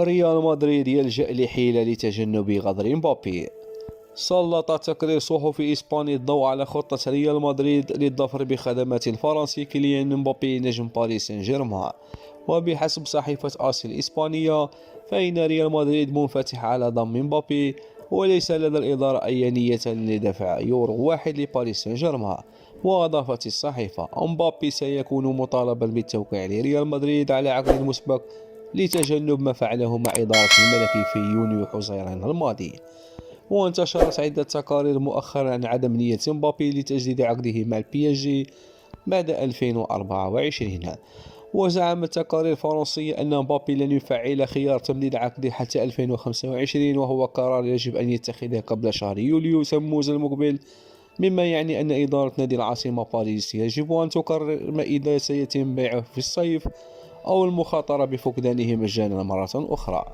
ريال مدريد يلجأ لحيلة لتجنب غدر مبابي. سلط تقرير صحفي إسباني الضوء على خطة ريال مدريد للظفر بخدمات الفرنسي كيليان مبابي نجم باريس سان جيرمان. وبحسب صحيفة آسي الإسبانية، فإن ريال مدريد منفتح على ضم مبابي، وليس لدى الإدارة أي نية لدفع يورو واحد لباريس سان جيرمان. وأضافت الصحيفة: مبابي سيكون مطالبا بالتوقيع لريال مدريد على عقد مسبق لتجنب ما فعله مع إدارة الملكي في يونيو حزيران الماضي. وانتشرت عدة تقارير مؤخرا عن عدم نية مبابي لتجديد عقده مع البي اس جي بعد 2024. وزعمت التقارير الفرنسية أن مبابي لن يفعل خيار تمديد عقده حتى 2025، وهو قرار يجب أن يتخذه قبل شهر يوليو تموز المقبل، مما يعني أن إدارة نادي العاصمة باريس يجب أن تقرر ما إذا سيتم بيعه في الصيف أو المخاطرة بفقدانه مجانا مرة أخرى.